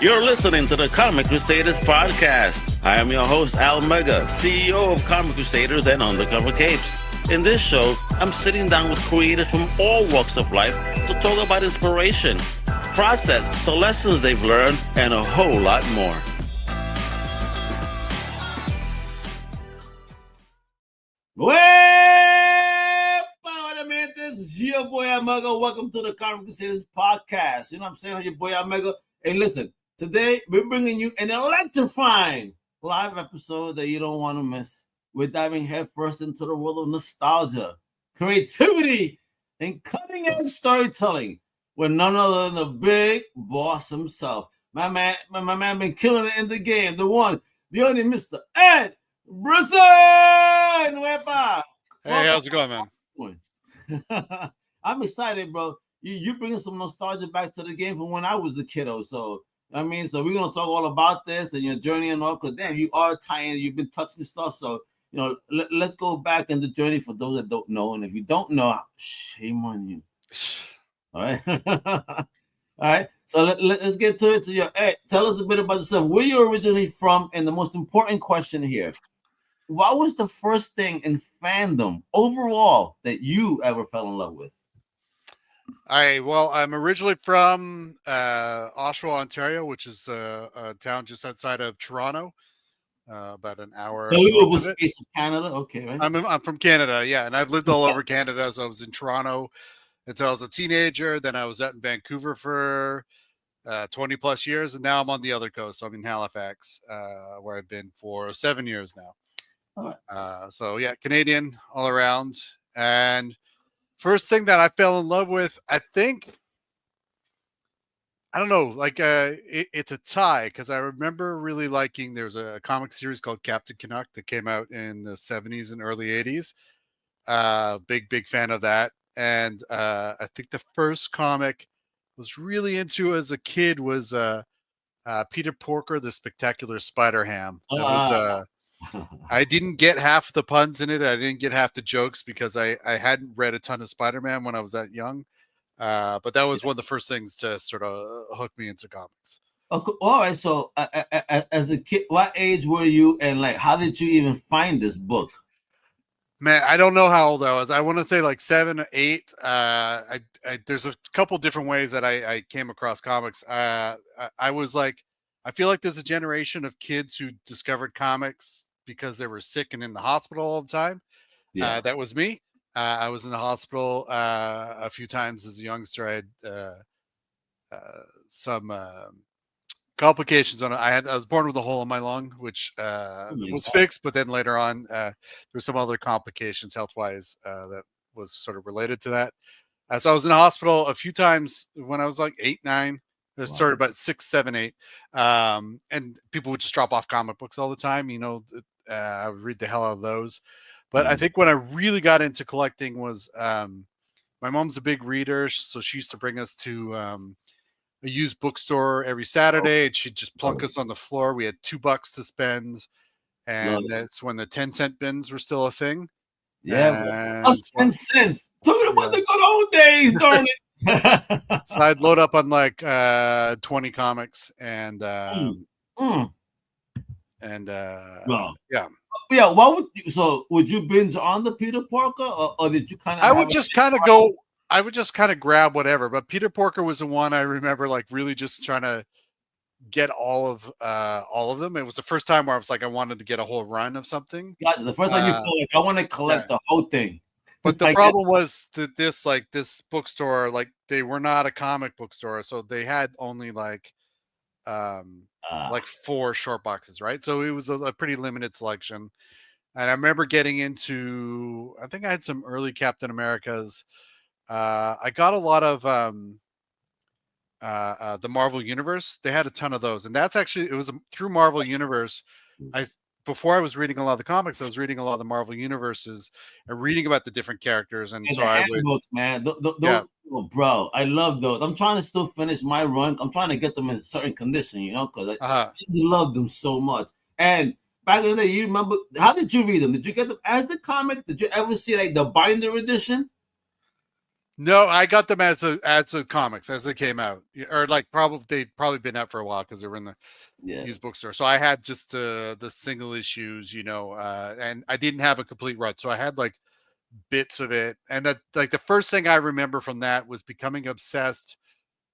You're listening to the Comic Crusaders Podcast. I am your host, Al Mega, CEO of Comic Crusaders and Undercover Capes. In this show, I'm sitting down with creators from all walks of life to talk about inspiration, process, the lessons they've learned, and a whole lot more. This is your boy Omega. Welcome to the Comic Crusaders Podcast. You know what I'm saying? I'm your boy Omega. Hey, listen, today we're bringing you an electrifying live episode that you don't want to miss. We're diving headfirst into the world of nostalgia, creativity, and cutting-edge storytelling with none other than the big boss himself. My man been killing it in the game. The one, the only Mr. Ed Brisson. Hey, how's it going, man? I'm excited, bro. You bringing some nostalgia back to the game from when I was a kiddo. So we're gonna talk all about this and your journey and all. Cause damn, you are tying. You've been touching stuff. So let's go back in the journey for those that don't know. And if you don't know, shame on you. All right, all right. So let's get to it. Tell us a bit about yourself. Where you originally from, and the most important question here. What was the first thing in fandom overall that you ever fell in love with? I'm originally from Oshawa, Ontario, which is a town just outside of Toronto, about an hour. The little space of Canada, okay, right? I'm from Canada, yeah, and I've lived all over Canada. So I was in Toronto until I was a teenager. Then I was out in Vancouver for 20 plus years, and now I'm on the other coast. So I'm in Halifax, where I've been for 7 years now. Canadian all around. And first thing that I fell in love with, I think, I don't know, it's a tie, because I remember really liking, there's a comic series called Captain Canuck that came out in the 70s and early 80s. Big fan of that. And I think the first comic I was really into as a kid was Peter Porker, the Spectacular Spider-Ham. That was I didn't get half the puns in it. I didn't get half the jokes because I hadn't read a ton of Spider-Man when I was that young. But that was one of the first things to sort of hook me into comics. Okay, all right. So as a kid, what age were you, and how did you even find this book? Man, I don't know how old I was. I want to say 7 or 8. There's a couple different ways that I came across comics. I feel like there's a generation of kids who discovered comics because they were sick and in the hospital all the time. Yeah. That was me. I was in the hospital a few times as a youngster. I had some complications on it. I was born with a hole in my lung, which was fixed, but then later on there were some other complications health-wise that was sort of related to that. So I was in the hospital a few times when I was 8, 9. Started about 6, 7, 8. And people would just drop off comic books all the time. I would read the hell out of those. But I think when I really got into collecting was my mom's a big reader. So she used to bring us to a used bookstore every Saturday. And she'd just plunk us on the floor. We had $2 to spend. And that's when the 10-cent bins were still a thing. Yeah. 10 cents. Talking about the good old days, darn it. So I'd load up on 20 comics and would you binge on the Peter Porker or did you kind of I would just kind of grab whatever, but Peter Porker was the one I remember really just trying to get all of them. It was the first time where I was I wanted to get a whole run of something. Yeah, the first time you feel I want to collect the whole thing. But the problem was that this bookstore, they were not a comic bookstore, so they had only 4 short boxes, right? So it was a pretty limited selection. And I remember getting into, I think I had some early Captain Americas. I got a lot of the Marvel Universe. They had a ton of those, and it was through Marvel Universe. Before I was reading a lot of the comics, I was reading a lot of the Marvel universes and reading about the different characters. And so I would, books, man. Bro, I love those. I'm trying to still finish my run. I'm trying to get them in a certain condition, because I just love them so much. And back in the day, you remember, how did you read them? Did you get them as the comic? Did you ever see the binder edition? No, I got them as a comics as they came out, or like they'd probably been out for a while because they were in the Yeah. used bookstore. So I had just the single issues, and I didn't have a complete run, so I had like bits of it. And that, like, the first thing I remember from that was becoming obsessed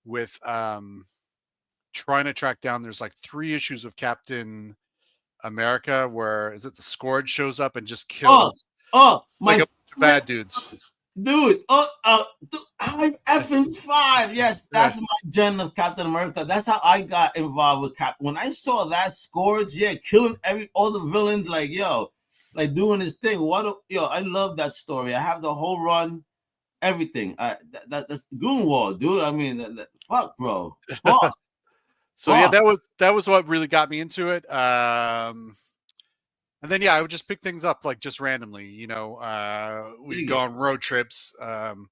with trying to track down. There's like 3 issues of Captain America where is it the Scourge shows up and just Oh, kills like my a bunch of bad dudes. dude. Dude, I'm effing 5. Yes, Yeah. that's my gen of Captain America. That's how I got involved with Cap. When I saw that Scourge, yeah, killing all the villains, like yo, like doing his thing. I love that story. I have the whole run, everything. That's Goonwall, dude. I mean, fuck, bro, boss. So yeah, that was what really got me into it. And then I would just pick things up like just randomly. We'd go on road trips, and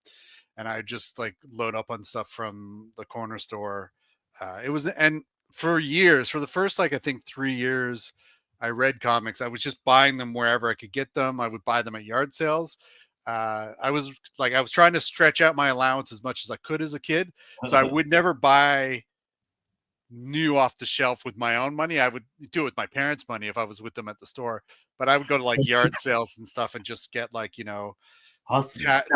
I just like load up on stuff from the corner store. And for years, for the first like I think 3 years, I read comics. I was just buying them wherever I could get them. I would buy them at yard sales. I was trying to stretch out my allowance as much as I could as a kid, so I would never buy new off the shelf with my own money. I would do it with my parents' money if I was with them at the store, but I would go to like yard sales and stuff and just get like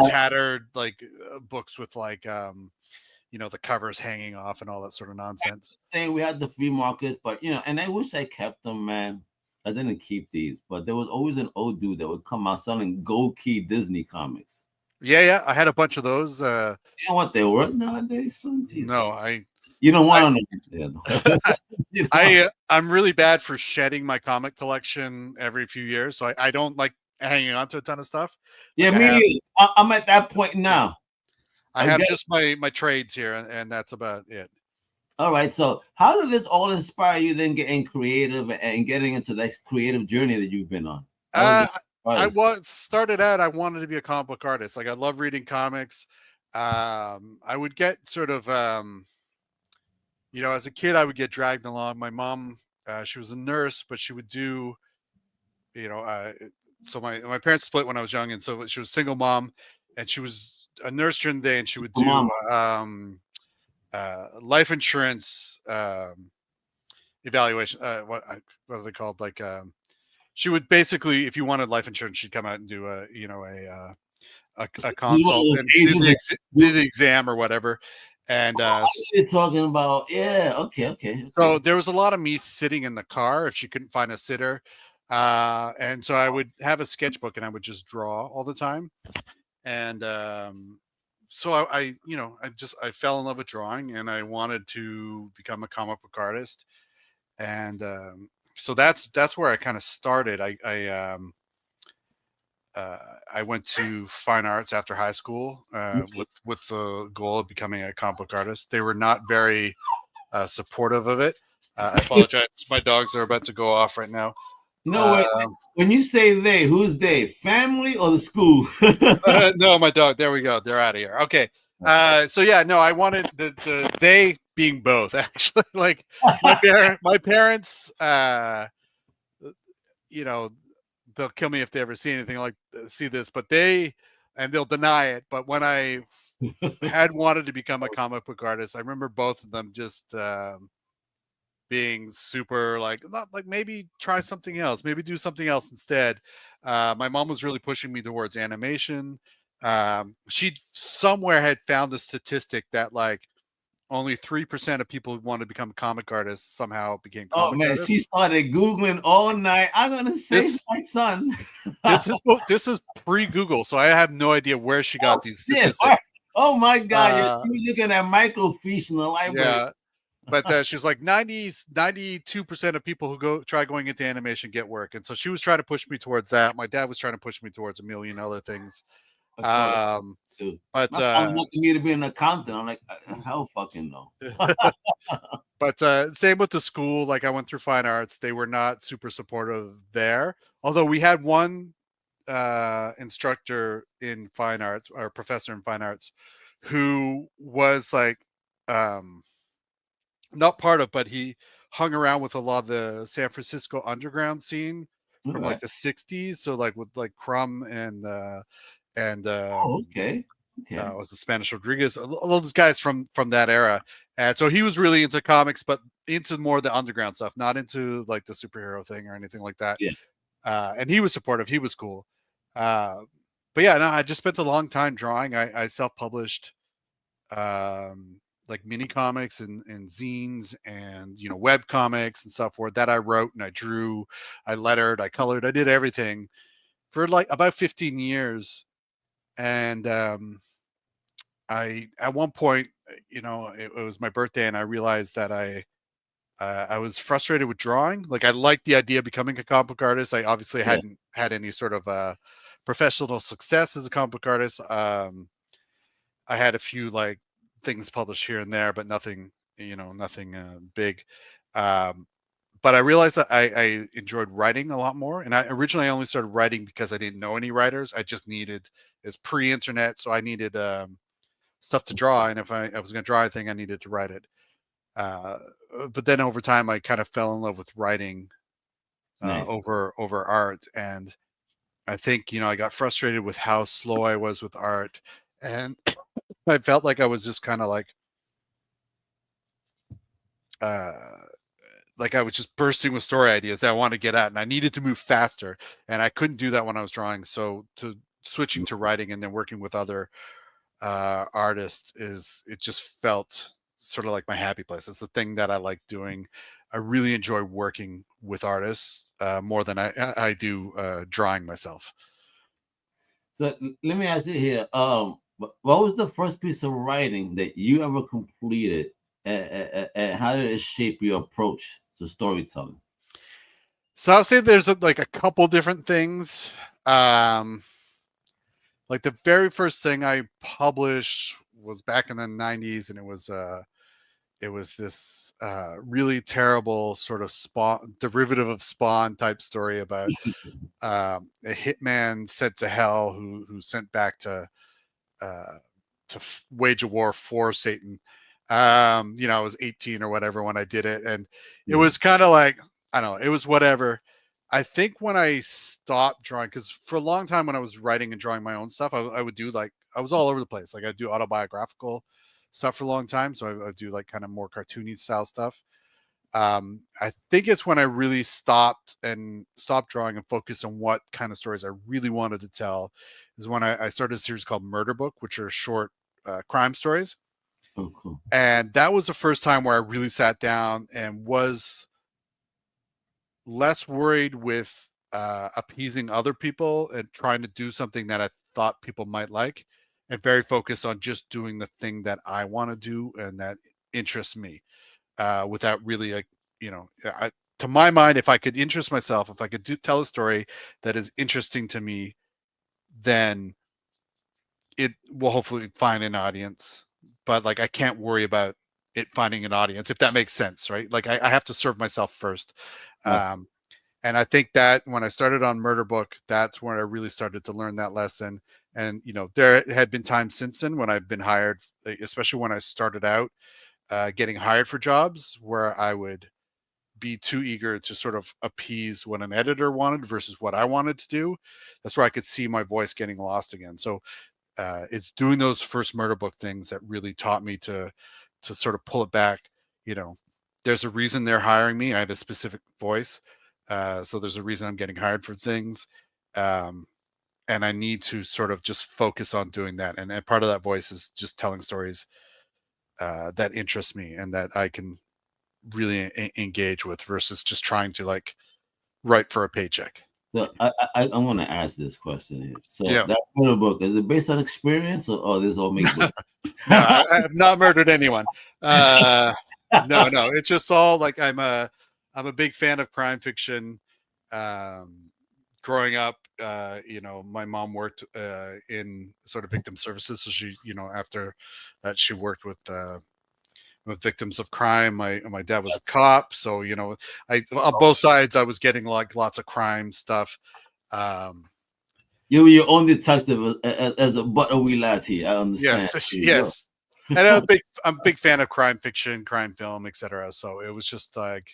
tattered like books with like the covers hanging off and all that sort of nonsense. Saying we had the flea market, but and I wish I kept them, man. I didn't keep these, but there was always an old dude that would come out selling gold key Disney comics. Yeah, I had a bunch of those. You know what they were nowadays? No, you don't want to. I'm really bad for shedding my comic collection every few years, so I don't like hanging on to a ton of stuff. Yeah, me. I'm at that point now. I have just my trades here, and that's about it. All right. So, how did this all inspire you then getting creative and getting into that creative journey that you've been on? Started out, I wanted to be a comic book artist. Like, I love reading comics. I would get sort of, as a kid, I would get dragged along. My mom, she was a nurse, but she would do, so my parents split when I was young, and so she was a single mom, and she was a nurse during the day, and she would do life insurance evaluation. What are they called? Like, she would basically, if you wanted life insurance, she'd come out and do a consult and do the exam or whatever. And you're talking about, yeah, okay. So there was a lot of me sitting in the car if she couldn't find a sitter, and so I would have a sketchbook and I would just draw all the time. And so I fell in love with drawing, and I wanted to become a comic book artist. And so that's where I kind of started. I went to fine arts after high school with the goal of becoming a comic book artist. They were not very supportive of it. I apologize. My dogs are about to go off right now. No, wait. When you say they, who's they? Family or the school? No, my dog. There we go. They're out of here. Okay. So yeah, no, I wanted the they being both, actually. Like my parents, they'll kill me if they ever see anything like see this, but they'll deny it. But when I had wanted to become a comic book artist, I remember both of them just being super not maybe try something else, maybe do something else instead. My mom was really pushing me towards animation. She somewhere had found a statistic that like only 3% of people who want to become comic artists somehow became comic artists. She started Googling all night. I'm gonna save my son. This is pre-Google, so I have no idea where she got these statistics. Oh my God, you're still looking at microfiche in the library. Yeah. But she's like 92% of people who try going into animation get work. And so she was trying to push me towards that. My dad was trying to push me towards a million other things. But my mom wanted me to be an accountant. I'm like, hell fucking no. But same with the school. Like, I went through fine arts. They were not super supportive there. Although we had one instructor in fine arts, or professor in fine arts, who was like, not part of, but he hung around with a lot of the San Francisco underground scene from like the 60s. So like with like Crumb and okay. Okay. Was the Spanish Rodriguez. A lot of those guys from that era, and so he was really into comics, but into more the underground stuff, not into like the superhero thing or anything like that. Yeah. And he was supportive. He was cool. But yeah, no, I just spent a long time drawing. I self-published like mini comics and zines and web comics and stuff for that I wrote and I drew, I lettered, I colored, I did everything for like about 15 years. And I at one point, it was my birthday and I realized that I was frustrated with drawing. Like I liked the idea of becoming a comic book artist. I obviously Yeah. hadn't had any sort of professional success as a comic book artist. I had a few like things published here and there, but nothing, nothing big. Um, but I realized that I enjoyed writing a lot more. And I originally only started writing because I didn't know any writers. I just needed, it's pre-internet, so I needed stuff to draw. And if I was going to draw anything, I needed to write it. But then over time, I kind of fell in love with writing Nice. over art. And I think, I got frustrated with how slow I was with art. And I felt like I was just kind of like I was just bursting with story ideas that I wanted to get at, and I needed to move faster, and I couldn't do that when I was drawing. So switching to writing and then working with other artists it just felt sort of like my happy place. It's the thing that I like doing. I really enjoy working with artists more than I do drawing myself. So let me ask you here. What was the first piece of writing that you ever completed, and how did it shape your approach to storytelling? So I'll say there's a couple different things. Like the very first thing I published was back in the 90s, and it was this really terrible sort of Spawn derivative of Spawn type story about a hitman sent to hell who sent back to wage a war for Satan. I was 18 or whatever when I did it, and it was kind of like, I don't know, it was whatever. I think when I stopped drawing, because for a long time when I was writing and drawing my own stuff, I would do I was all over the place. Like I'd do autobiographical stuff for a long time, so I would do like kind of more cartoony style stuff. I think it's when I really stopped drawing and focused on what kind of stories I really wanted to tell is when I started a series called Murder Book, which are short crime stories. Oh, cool. And that was the first time where I really sat down and was less worried with appeasing other people and trying to do something that I thought people might like, and very focused on just doing the thing that I want to do and that interests me, without really to my mind, if I could interest myself, if I could tell a story that is interesting to me, then it will hopefully find an audience. But like, I can't worry about it finding an audience, if that makes sense, right? Like I have to serve myself first. And I think that when I started on Murder Book, that's when I really started to learn that lesson. And, there had been times since then when I've been hired, especially when I started out getting hired for jobs, where I would be too eager to sort of appease what an editor wanted versus what I wanted to do. That's where I could see my voice getting lost again. So it's doing those first Murder Book things that really taught me to sort of pull it back. There's a reason they're hiring me. I have a specific voice. So there's a reason I'm getting hired for things. And I need to sort of just focus on doing that. And part of that voice is just telling stories that interest me and that I can really engage with, versus just trying to write for a paycheck. So I want to ask this question here. So Yeah. that Murder Book, is it based on experience or this all make believe? No, I have not murdered anyone. No, it's just all like I'm a big fan of crime fiction. Growing up, my mom worked in sort of victim services, so she, after that, she worked with victims of crime. My dad was a cop, so on both sides I was getting lots of crime stuff. You're your own detective as a butterwheel latte. I understand. Yes. And I'm a big fan of crime fiction, crime film, etc. So it was just like,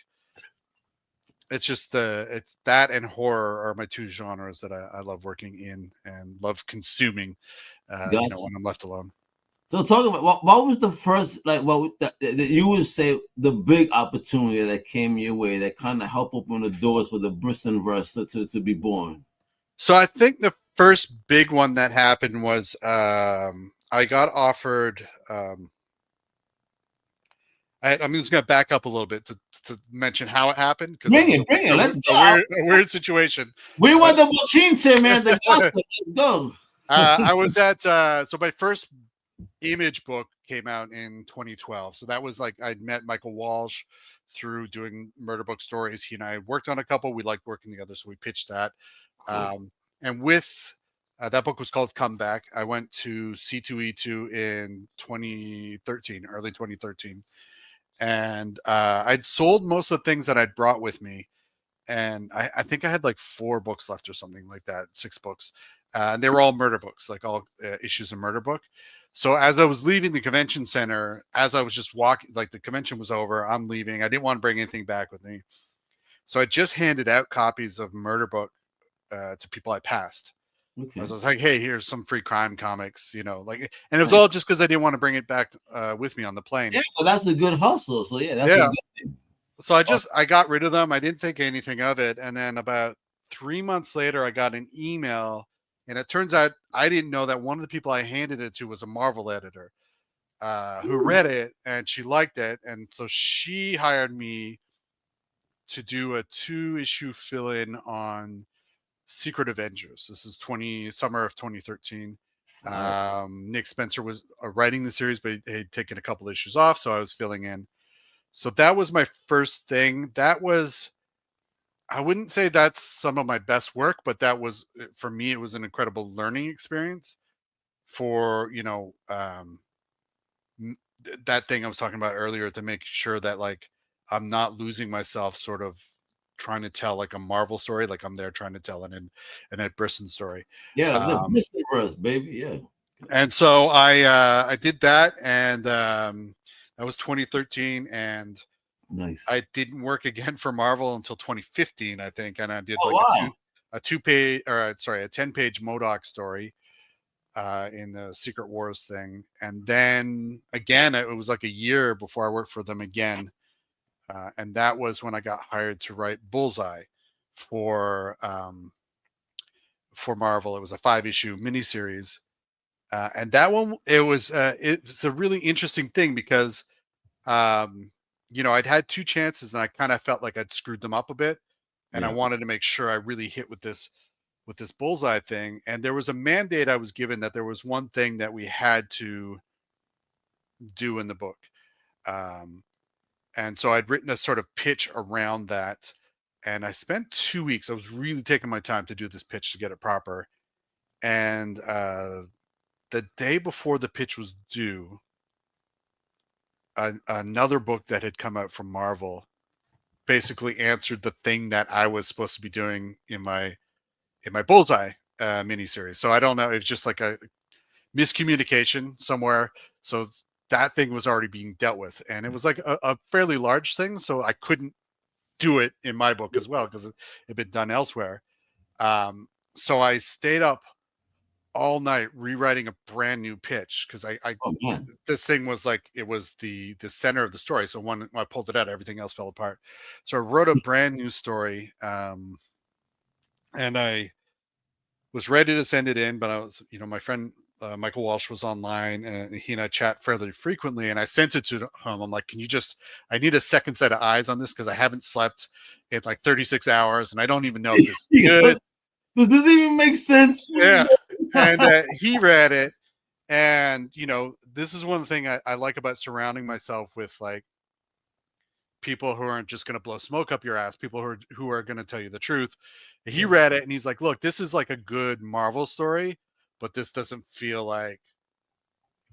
it's just it's that and horror are my two genres that I love working in and love consuming. Gotcha. When I'm left alone. So talking about what was the first like that you would say the big opportunity that came your way that kind of helped open the doors for the Brisson verse to be born? So I think the first big one that happened was I got offered. I'm just going to back up a little bit to mention how it happened because it was Bring it. Let's go. A weird situation. We want the Bochinche, man. The gospel. Let's go. I was at so my first image book came out in 2012. So that was like I'd met Michael Walsh through doing murder book stories. He and I worked on a couple. We liked working together, so we pitched that. Cool. And with that book was called Comeback. I went to C2E2 in 2013, early 2013. And I'd sold most of the things that I'd brought with me. And I think I had like 4 books left or something like that, 6 books. And they were all murder books, like all issues of murder book. So as I was leaving the convention center, as I was just walking, like the convention was over, I'm leaving. I didn't want to bring anything back with me. So I just handed out copies of murder book to people I passed. Okay. I was like, hey, here's some free crime comics, and it was all just because I didn't want to bring it back with me on the plane. Yeah, well, that's a good hustle. So yeah, that's a good thing. So I got rid of them. I didn't think anything of it. And then about 3 months later, I got an email, and it turns out I didn't know that one of the people I handed it to was a Marvel editor who read it, and she liked it. And so she hired me to do a 2-issue fill-in on Secret Avengers. This is summer of 2013. Nick Spencer was writing the series, but he had taken a couple issues off, so I was filling in. So that was my first thing. That was, I wouldn't say that's some of my best work, but that was, for me, it was an incredible learning experience for, that thing I was talking about earlier, to make sure that like I'm not losing myself sort of trying to tell like a Marvel story, like I'm there trying to tell an Ed Brisson story. Yeah, the Brisson verse, baby. Yeah. And so I did that, and that was 2013, and nice. I didn't work again for Marvel until 2015, I think, and I did a 10-page MODOK story in the Secret Wars thing, and then again it was like a year before I worked for them again. And that was when I got hired to write Bullseye for Marvel. It was a 5-issue miniseries, and that one it's a really interesting thing because I'd had 2 chances and I kind of felt like I'd screwed them up a bit, and I wanted to make sure I really hit with this Bullseye thing. And there was a mandate I was given that there was one thing that we had to do in the book. And so I'd written a sort of pitch around that, and I spent 2 weeks. I was really taking my time to do this pitch to get it proper. And the day before the pitch was due, another book that had come out from Marvel basically answered the thing that I was supposed to be doing in my Bullseye miniseries. So I don't know. It's just like a miscommunication somewhere. So that thing was already being dealt with, and it was like a fairly large thing, so I couldn't do it in my book as well because it had been done elsewhere. So I stayed up all night rewriting a brand new pitch because this thing was like, it was the center of the story. So when I pulled it out, everything else fell apart. So I wrote a brand new story, and I was ready to send it in, but I was, my friend Michael Walsh was online, and he and I chat fairly frequently, and I sent it to him. I'm like, I need a second set of eyes on this because I haven't slept in like 36 hours and I don't even know if this is good. Does this even make sense? Yeah. And he read it, and this is one thing I like about surrounding myself with like people who aren't just going to blow smoke up your ass, people who are going to tell you the truth. He read it and he's like, look, this is like a good Marvel story, but this doesn't feel like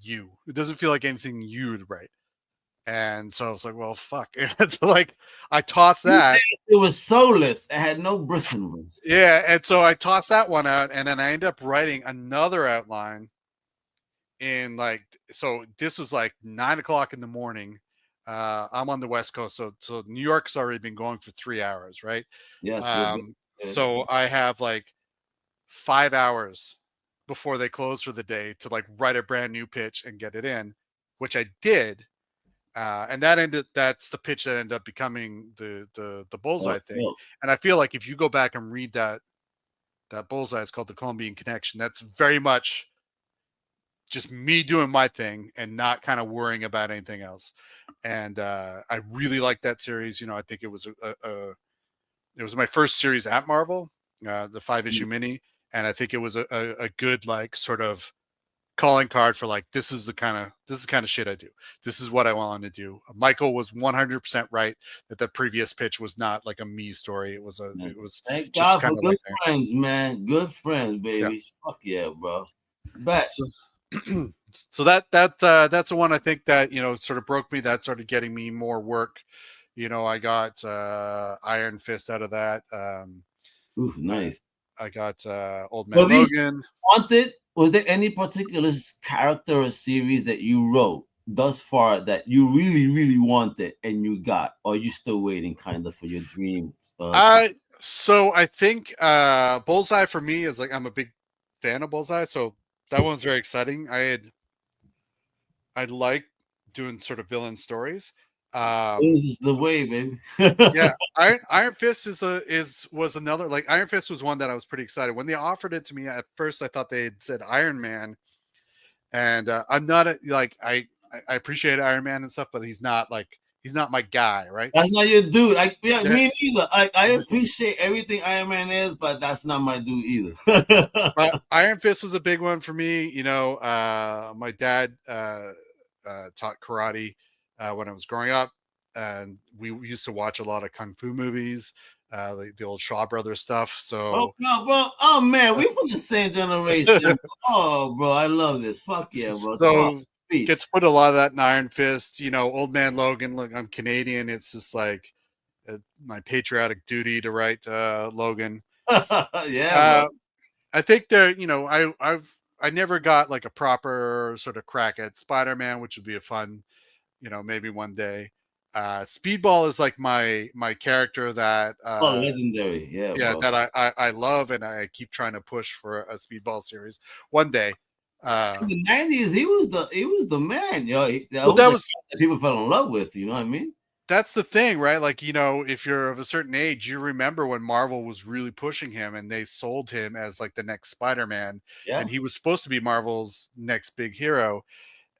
you. It doesn't feel like anything you'd write. And so I was like, well, fuck. And so like I tossed that. It was soulless. It had no Brisson. Yeah. And so I tossed that one out, and then I ended up writing another outline in like, so this was like 9 o'clock in the morning. I'm on the West Coast, so New York's already been going for 3 hours, right? Yes, we're good. So I have like 5 hours before they close for the day to like write a brand new pitch and get it in, which I did. And that's the pitch that ended up becoming the Oh, bullseye thing. oh, And I feel like if you go back and read that bullseye, it's called the Colombian Connection. That's very much just me doing my thing and not kind of worrying about anything else. And I really like that series. I think it was it was my first series at Marvel, the 5-issue mini, and I think it was a good like sort of calling card for like this is the kind of shit I do. This is what I want to do. Michael was 100% right that the previous pitch was not like a me story. It was man. it was Thank just God for kind of good like friends, man. Good friends, yeah. baby. Fuck yeah, bro. Bet. So, so that's the one I think that sort of broke me. That started getting me more work. I got Iron Fist out of that. Oof, nice. I got Old So Man these Logan. wanted, was there any particular character or series that you wrote thus far that you really, really wanted and you got, or you still waiting kind of for your dream? So I think Bullseye for me is like I'm a big fan of Bullseye, so that one's very exciting. I like doing sort of villain stories. This is the way, baby. Yeah, Iron Fist was another, like Iron Fist was one that I was pretty excited when they offered it to me. At first, I thought they had said Iron Man, and I'm not like I appreciate Iron Man and stuff, but he's not my guy, right? That's not your dude. Like, yeah, Yeah, me neither. I appreciate everything Iron Man is, but that's not my dude either. but Iron Fist was a big one for me. My dad taught karate when I was growing up, and we used to watch a lot of kung fu movies, the old Shaw Brothers stuff. Oh, So, no, bro. Oh, man, we from the same generation. Oh, bro, I love this. Fuck yeah, bro. Oh, so get peace. to put a lot of that in Iron Fist. Old Man Logan. Look, I'm Canadian. It's just like my patriotic duty to write Logan. Yeah, bro. Uh, I think there, I never got like a proper sort of crack at Spider-Man, which would be a fun, maybe one day. Speedball is like my character that Oh, legendary. Yeah, yeah, bro. that I love, and I keep trying to push for a Speedball series one day. In the 90s, he was the man, yo. That Well, was the guy that people fell in love with, you know what I mean? that's the thing, right? Like, if you're of a certain age, you remember when Marvel was really pushing him and they sold him as like the next Spider-Man, Yeah. and he was supposed to be Marvel's next big hero.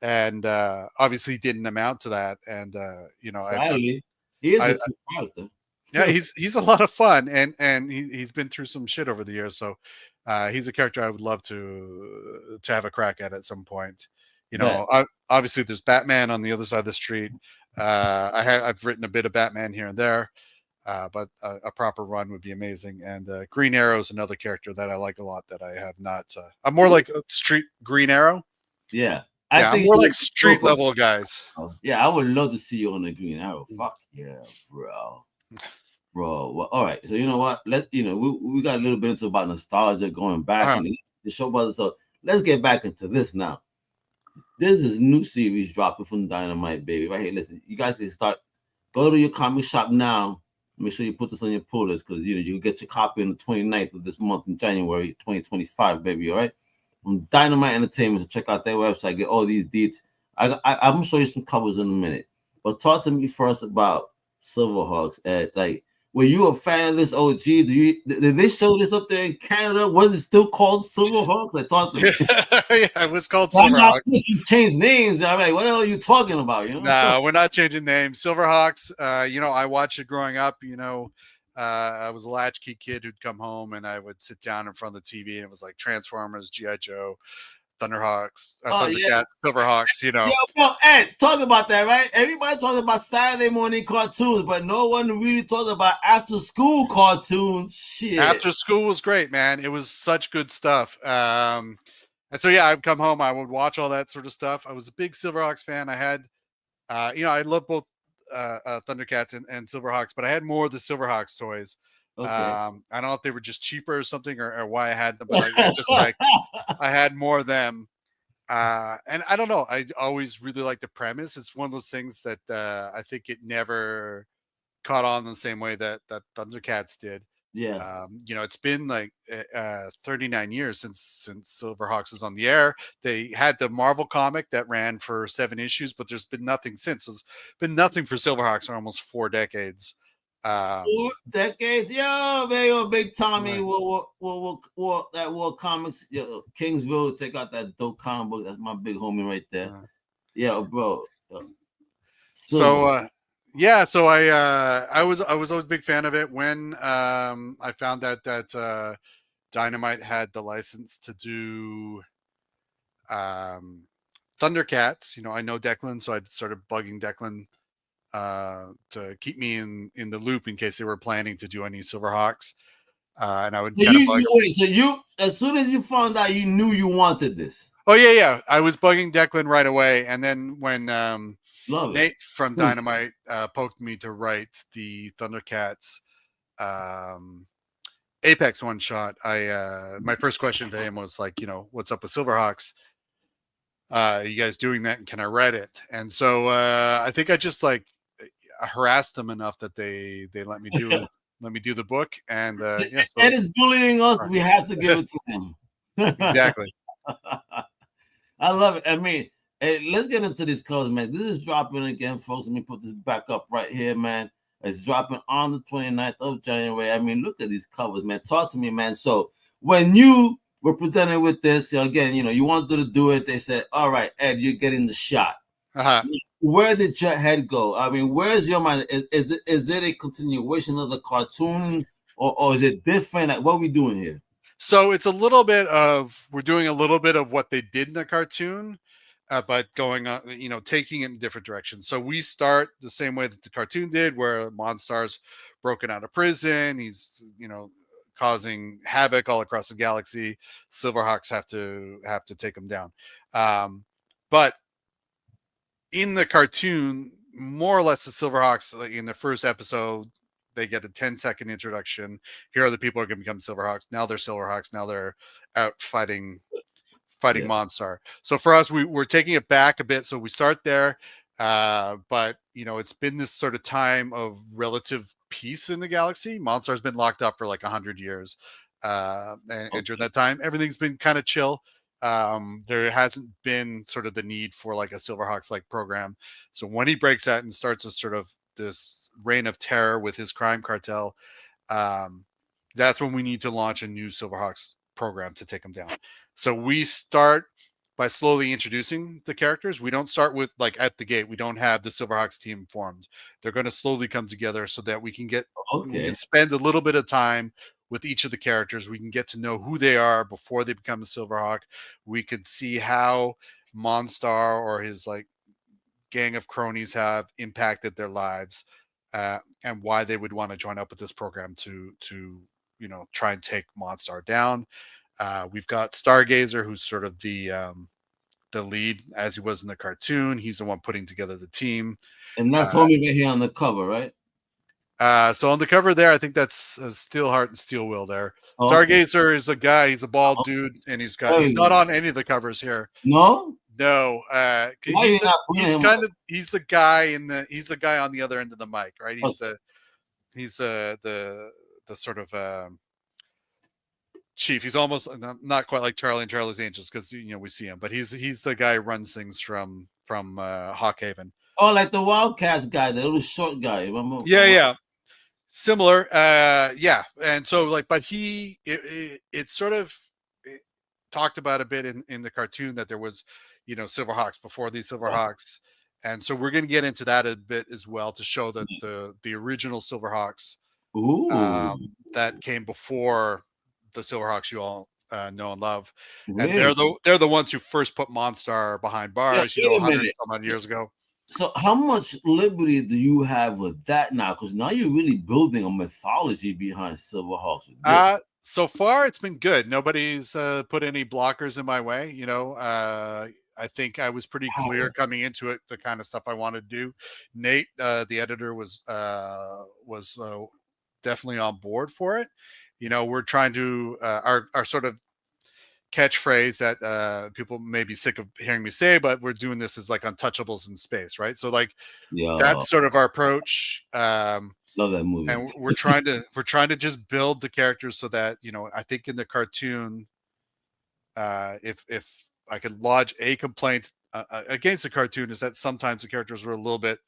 And obviously didn't amount to that. And Sadly, he is I a cool character. yeah, he's a lot of fun, and he's been through some shit over the years. So he's a character I would love to have a crack at some point. Bet. Obviously there's Batman on the other side of the street. I've written a bit of Batman here and there, but a proper run would be amazing. And Green Arrow is another character that I like a lot that I have not. I'm more like a street Green Arrow. Yeah. I'm more like street level guys. Yeah, I would love to see you on the Green Arrow. Fuck yeah, bro. Bro, well, all right. So you know what? We got a little bit into about nostalgia going back and the show brothers. So let's get back into this now. There's this new series dropping from Dynamite, baby. Right here. Listen, you guys can go to your comic shop now. Make sure you put this on your pull list because you get your copy on the 29th of this month in January 2025, baby. All right. From Dynamite Entertainment. So check out their website, get all these deets. I'm gonna show you some covers in a minute. But talk to me first about SilverHawks. Like, were you a fan of this OG? Did they show this up there in Canada? Was it still called SilverHawks? I thought yeah, it was called SilverHawks. You changed names. I'm like, what the hell are you talking about? No, we're not changing names. SilverHawks. I watched it growing up. I was a latchkey kid who'd come home and I would sit down in front of the TV and it was like Transformers, G.I. Joe, Thunderhawks, Thundercats, SilverHawks, Yeah, bro, Ed, talk about that, right? Everybody talks about Saturday morning cartoons, but no one really talks about after school cartoons. Shit. After school was great, man. It was such good stuff. And so, yeah, I'd come home. I would watch all that sort of stuff. I was a big SilverHawks fan. I had, I love both Thundercats and SilverHawks, but I had more of the SilverHawks toys. Okay. I don't know if they were just cheaper or something or why I had them, but I just like I had more of them. And I don't know. I always really like the premise. It's one of those things that I think it never caught on the same way that Thundercats did. Yeah. It's been like 39 years since Silverhawks was on the air. They had the Marvel comic that ran for 7 issues, but there's been nothing since. There's been nothing for Silverhawks for almost 4 decades. 4 decades, yo, man, yo, big Tommy, Right. that World Comics, yo, Kingsville, check out that dope comic book. That's my big homie right there. Yeah, bro. So Silver. yeah, so I was always a big fan of it when I found out that Dynamite had the license to do Thundercats. I know Declan, so I started bugging Declan to keep me in the loop in case they were planning to do any Silverhawks. And I would So kind of bug. wait, so you, as soon as you found out, you knew you wanted this. Oh yeah. I was bugging Declan right away, and then when Love it. Nate from Dynamite poked me to write the Thundercats Apex one shot, my first question to him was like, what's up with Silverhawks? You guys doing that, and can I write it? And so I think I just like harassed them enough that they let me do the book. And yeah, so Ed is bullying us. We have to give it to him. exactly. I love it. I mean, hey, let's get into these colors, man. This is dropping again, folks. Let me put this back up right here, man. It's dropping on the 29th of January. I mean, look at these covers, man. Talk to me, man. So when you were presented with this, again, you wanted to do it. They said, all right, Ed, you're getting the shot. Uh-huh. Where did your head go? I mean, where's your mind? Is it a continuation of the cartoon, or is it different? Like, what are we doing here? So it's a little bit of, we're doing a little bit of what they did in the cartoon, but going on, taking it in different directions. So we start the same way that the cartoon did, where Monstar's broken out of prison. He's, causing havoc all across the galaxy. Silverhawks have to take him down. But in the cartoon, more or less, the Silverhawks, like in the first episode, they get a 10-second introduction. Here are the people who are going to become Silverhawks. Now they're Silverhawks. Now they're out fighting Monstar. So for us, we're taking it back a bit. So we start there. But it's been this sort of time of relative peace in the galaxy. Monstar's been locked up for like 100 years. And during that time, everything's been kind of chill. There hasn't been sort of the need for like a Silverhawks like program. So when he breaks out and starts a sort of this reign of terror with his crime cartel, that's when we need to launch a new Silverhawks program to take him down. So we start by slowly introducing the characters. We don't start with like at the gate. We don't have the Silverhawks team formed. They're going to slowly come together so that we can spend a little bit of time with each of the characters. We can get to know who they are before they become a Silverhawk. We could see how Monstar or his like gang of cronies have impacted their lives, and why they would want to join up with this program to try and take Monstar down. We've got Stargazer, who's sort of the lead, as he was in the cartoon. He's the one putting together the team. And that's homie right here on the cover, right? So on the cover there, I think that's Steelheart and Steelwill there. Stargazer is a guy. He's a bald dude, and he's not on any of the covers here. No. He's the guy he's the guy on the other end of the mic, right? He's the sort of chief. He's almost not quite like Charlie and Charlie's Angels, because we see him, but he's the guy who runs things from Hawkhaven. Oh, like the Wildcats guy, the little short guy. Remember? Yeah. Similar. And so like, but it sort of talked about a bit in the cartoon that there was, Silverhawks before these Silverhawks. And so we're going to get into that a bit as well, to show that the original Silverhawks that came before the Silverhawks you all know and love. Really? And they're the ones who first put Monstar behind bars, 100 years ago. So how much liberty do you have with that now? Because now you're really building a mythology behind Silverhawks. So far it's been good. Nobody's put any blockers in my way. I think I was pretty clear coming into it, the kind of stuff I wanted to do. Nate, the editor, was definitely on board for it. We're trying to our sort of catchphrase that people may be sick of hearing me say, but we're doing this as like untouchables in space, right? So like Yo, that's sort of our approach. love that movie. And we're trying to just build the characters so that, you know, I think in the cartoon, if I could lodge a complaint against the cartoon, is that sometimes the characters were a little bit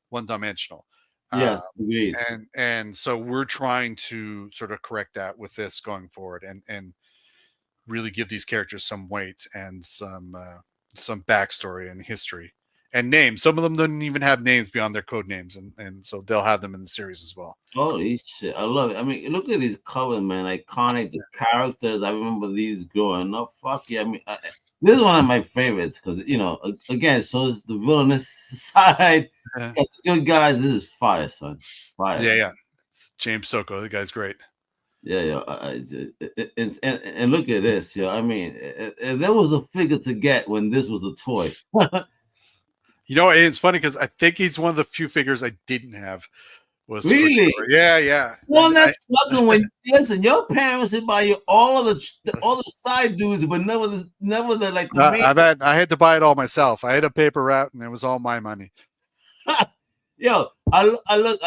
one dimensional. Uh, Yes, agreed. and so we're trying to sort of correct that with this going forward, and really give these characters some weight and some backstory and history and names. Some of them don't even have names beyond their code names, and so they'll have them in the series as well. Holy shit, I love it. I mean, look at these covers, man. Iconic, the characters. I remember these growing up. Fuck yeah. I mean, this is one of my favorites because, you know, again, so is the villainous side. Yeah, Got the good guys. This is fire, son. Fire. yeah. It's James Soko, the guy's great. Yeah, yeah. And look at this, yo. I mean, there was a figure to get when this was a toy. You know, it's funny because I think he's one of the few figures I didn't have. Was Really? Couture. Yeah. Well, that's fucking when listen, your parents would buy you all the side dudes, but never the like the main. I had to buy it all myself. I had a paper route, and it was all my money. Yo, I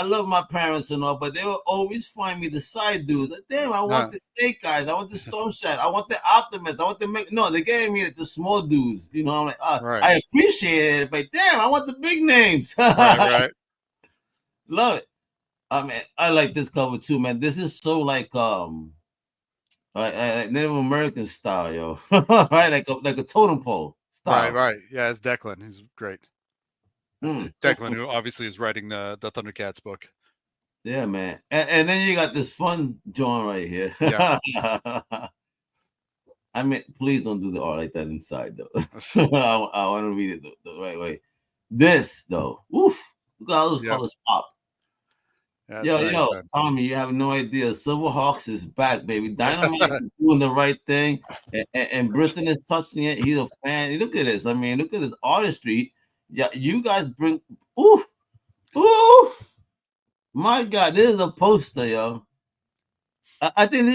love my parents and all, but they would always find me the side dudes. Like, damn, I want the Snake guys, I want the Storm Shadow, I want the Optimus, I want the no, they gave me the small dudes. You know, I'm like, Right. I appreciate it, but damn, I want the big names. Right. Love it. I mean, I like this cover too, man. This is so like Native American style, yo. Right, like a totem pole style. Right. Yeah, it's Declan. He's great. So Declan, cool. who obviously is writing the Thundercats book. Yeah, man. And then you got this fun John right here. Yeah. I mean, please don't do the art like that inside, though. I want to read it the right way. This, though, oof, look at how those colors pop. Yeah, Yo, Tommy, you have no idea. SilverHawks is back, baby. Dynamite is doing the right thing, and Brisson is touching it. He's a fan. Look at this. I mean, look at this artistry. Yeah, you guys bring. Oof. My God, this is a poster, yo. I think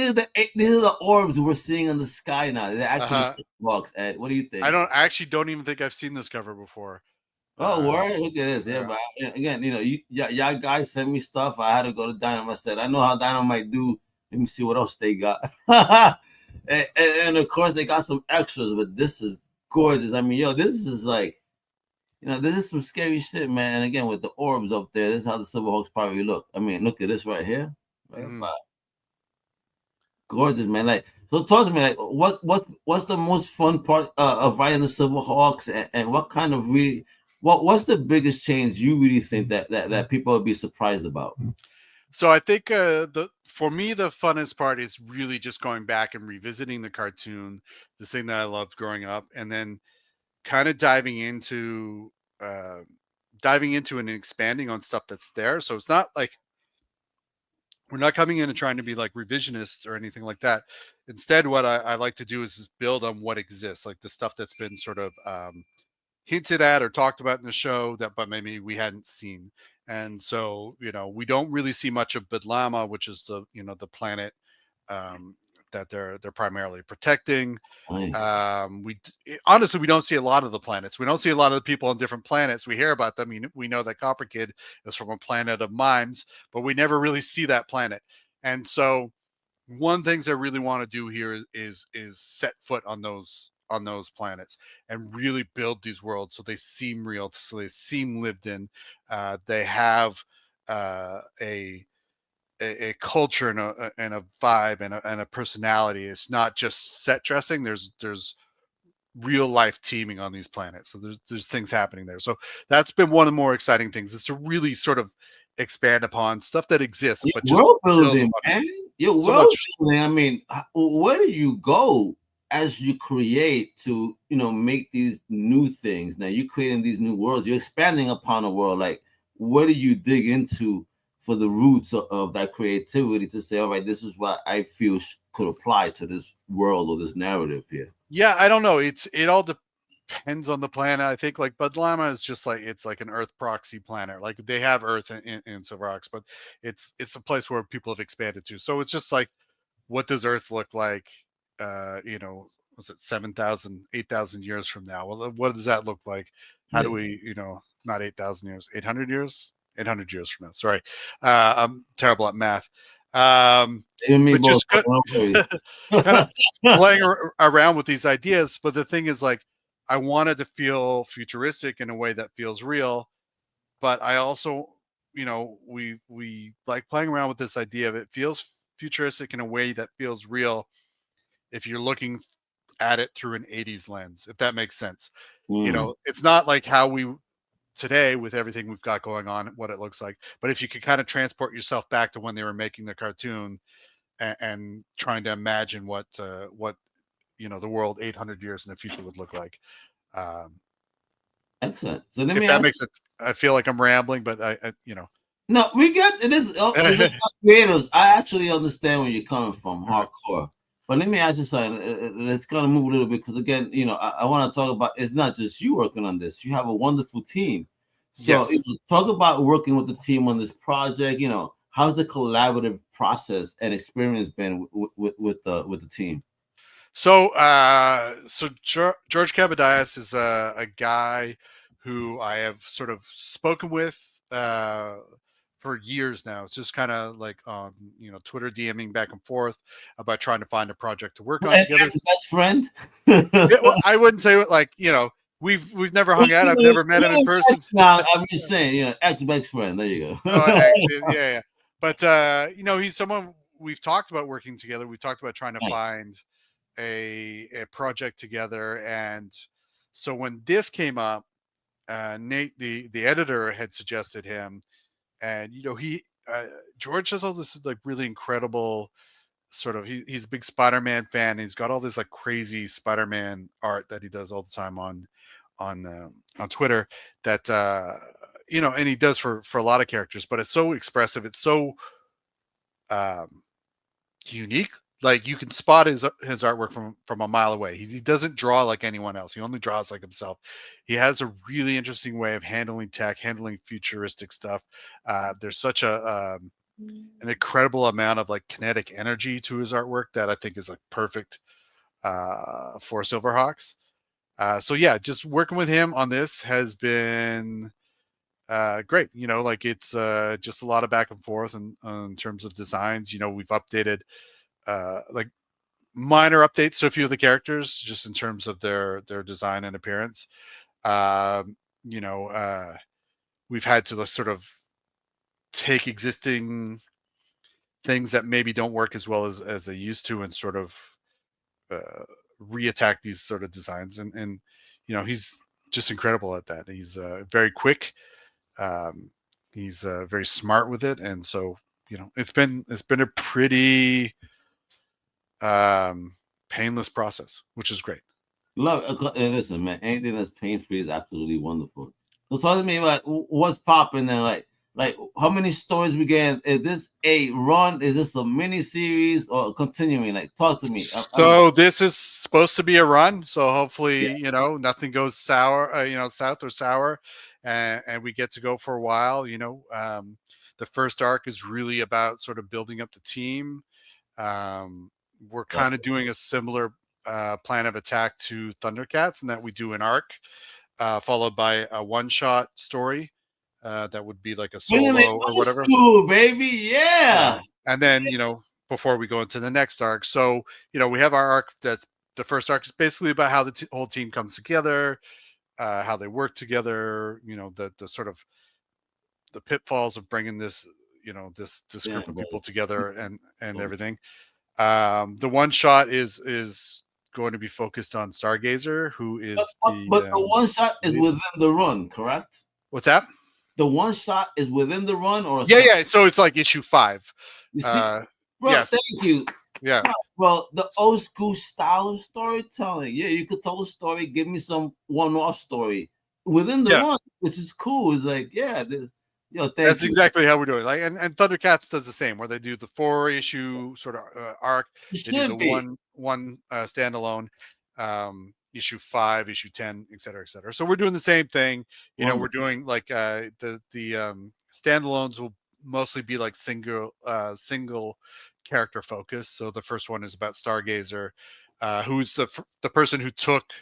these are the orbs we're seeing in the sky now. They're actually SilverHawks. Ed, what do you think? I don't even think I've seen this cover before. Oh, word! Look at this. Yeah, but again, you know, y'all guys sent me stuff. I had to go to Dynamite. I said, I know how Dynamite do. Let me see what else they got. and of course, they got some extras, but this is gorgeous. I mean, yo, this is like, you know, this is some scary shit, man. And again, with the orbs up there, this is how the SilverHawks probably look. I mean, look at this right here. Right gorgeous, man. Like, so talk to me, like, what's the most fun part of writing the SilverHawks, and what kind of really, what's the biggest change you really think that people would be surprised about? So I think for me the funnest part is really just going back and revisiting the cartoon, the thing that I loved growing up, and then kind of diving into and expanding on stuff that's there. So it's not like we're not coming in and trying to be like revisionists or anything like that. Instead, what I like to do is just build on what exists, like the stuff that's been sort of hinted at or talked about in the show but maybe we hadn't seen. And so, you know, we don't really see much of Bedlama, which is the planet that they're primarily protecting. Nice. We honestly, we don't see a lot of the planets. We don't see a lot of the people on different planets. We hear about them. We know that Copper Kid is from a planet of mimes, but we never really see that planet. And so one of the things I really want to do here is set foot on those planets and really build these worlds so they seem real, so they seem lived in. They have a culture and a vibe and a personality. It's not just set dressing. There's real life teaming on these planets. So there's things happening there. So that's been one of the more exciting things, is to really sort of expand upon stuff that exists, but just world building, man. Your world building. I mean, where do you go as you create to, you know, make these new things? Now you're creating these new worlds. You're expanding upon a world. Like, what do you dig into for the roots of that creativity to say, all right, this is what I feel could apply to this world or this narrative here? Yeah, I don't know. It all depends on the planet. I think like Bedlama is just like, it's like an Earth proxy planet. Like they have Earth in SilverHawks, but it's a place where people have expanded to. So it's just like, what does Earth look like? You know, was it 7,000, 8,000 years from now? Well, what does that look like? How do Yeah. we, not 8,000 years, 800 years, 800 years from now. Sorry, I'm terrible at math. You and me But both. just kind No worries. of playing around with these ideas. But the thing is, like, I wanted to feel futuristic in a way that feels real, but I also, we like playing around with this idea of it feels futuristic in a way that feels real if you're looking at it through an 80s lens, if that makes sense. Mm. It's not like how we today with everything we've got going on, what it looks like. But if you could kind of transport yourself back to when they were making the cartoon and trying to imagine what the world 800 years in the future would look like. Um, Excellent. So let if me that ask. makes it, I feel like I'm rambling, but No, we get it is. Oh, this is not creators. I actually understand where you're coming from, hardcore. But let me ask you something. Let's kind of move a little bit because again, I want to talk about. It's not just you working on this. You have a wonderful team. So yes. talk about working with the team on this project. How's the collaborative process and experience been with the team? So George Cabadias is a guy who I have sort of spoken with for years now. It's just kind of like Twitter DMing back and forth about trying to find a project to work on And together. that's best friend. Yeah, well, I wouldn't say like we've never hung out. I've never met him in person. Now I'm just saying, ex-best friend. There you Oh, go. yeah. But he's someone we've talked about working together. We talked about trying to Nice. find a project together, and so when this came up, Nate, the editor, had suggested him, and he George has all this like really incredible sort of he's a big Spider-Man fan. He's got all this like crazy Spider-Man art that he does all the time on Twitter that and he does for a lot of characters, but it's so expressive, it's so um unique. Like you can spot his artwork from a mile away. He doesn't draw like anyone else. He only draws like himself. He has a really interesting way of handling tech, handling futuristic stuff. There's such an incredible amount of like kinetic energy to his artwork that I think is like perfect for SilverHawks. So yeah, just working with him on this has been great. Like it's just a lot of back and forth in terms of designs. We've updated like minor updates to a few of the characters just in terms of their design and appearance. Um, you know, we've had to sort of take existing things that maybe don't work as well as they used to and sort of reattack these sort of designs. And he's just incredible at that. He's very quick. Um, he's very smart with it, and so it's been a pretty painless process, which is great. Love. Listen, man. Anything that's pain free is absolutely wonderful. So talk to me about what's popping there. Like how many stories we get? Is this a run? Is this a mini series or continuing? Like, talk to me. So this is supposed to be a run. So hopefully, Yeah. nothing goes sour, south or sour, and we get to go for a while. The first arc is really about sort of building up the team. We're Right. kind of doing a similar plan of attack to Thundercats, in that we do an arc followed by a one-shot story that would be like a Bringing it solo or old whatever. school, baby. Yeah. And then, before we go into the next arc. So, we have our arc. That's the first arc is basically about how the whole team comes together, how they work together, the sort of the pitfalls of bringing this, this Yeah, group of people brother. together and everything. The one shot is going to be focused on Stargazer, who But, is but, but the one shot is lead. within the run, correct? What's that? The one shot is within the run or Yeah. So it's like issue 5. You see, bro, Yes. thank you. Yeah. Well, the old school style of storytelling. Yeah, you could tell a story, give me some one-off story within the Yeah. run, which is cool. It's like, yeah, thank That's you. exactly how we're doing. Like, and Thundercats does the same, where they do the 4-issue sort of arc. It They do the should be. one standalone, issue 5, issue 10, et cetera, et cetera. So we're doing the same thing. We're Wonderful. doing like the standalones will mostly be like single character focus. So the first one is about Stargazer. who's the person who took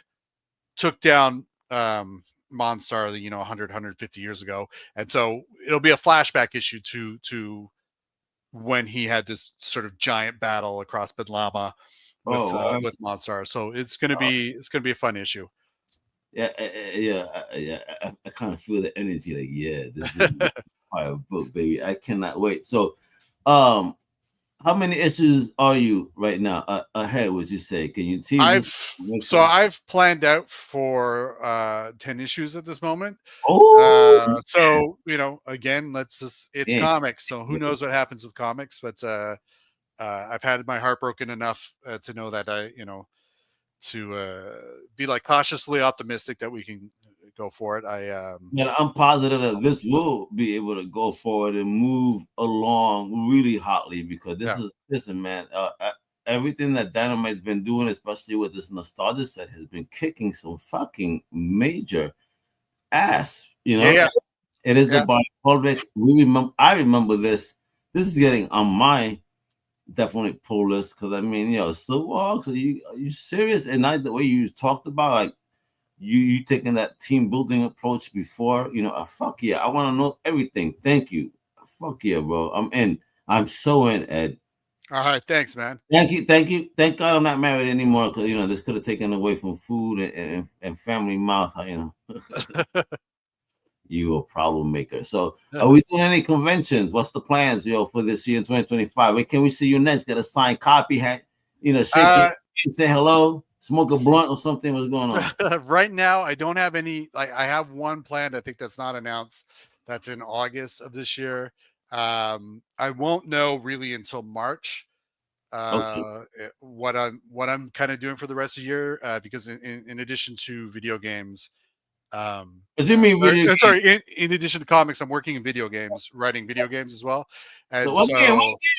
down Monstar, 100, 150 years ago. And so it'll be a flashback issue to when he had this sort of giant battle across Bedlama with Monstar. So it's gonna be a fun issue. Yeah, I kind of feel the energy. Like, yeah, this is a book, baby. I cannot wait. So, how many issues are you right now ahead? Would you say? Can you tease? I've planned out for 10 issues at this moment. So again, it's comics. So who knows what happens with comics? But I've had my heart broken enough to know that to be like cautiously optimistic that we can go for it. I'm positive that this will be able to go forward and move along really hotly, because listen, man, everything that Dynamite's been doing, especially with this nostalgia set, has been kicking some fucking major ass. It is the public. I remember this. This is getting on my definitely pull list, because SilverHawks, are you serious? And not the way you talked about, like you taking that team building approach before, fuck yeah, I want to know everything. Thank you. Fuck yeah, bro. I'm in. I'm so in, Ed. All right, thanks, man. Thank you. Thank God I'm not married anymore, because this could have taken away from food and family mouth. You a problem maker. So, are we doing any conventions? What's the plans, for this year in 2025? Where can we see you next? Get a signed copy, shake it, say hello, smoke a blunt or something. What's going on? Right now, I don't have any. I have one planned. I think that's not announced. That's in August of this year. I won't know really until March. What I'm kind of doing for the rest of the year, because in addition to video games. You mean video games? Sorry, in addition to comics, I'm working in video games, writing video games as well. And what game?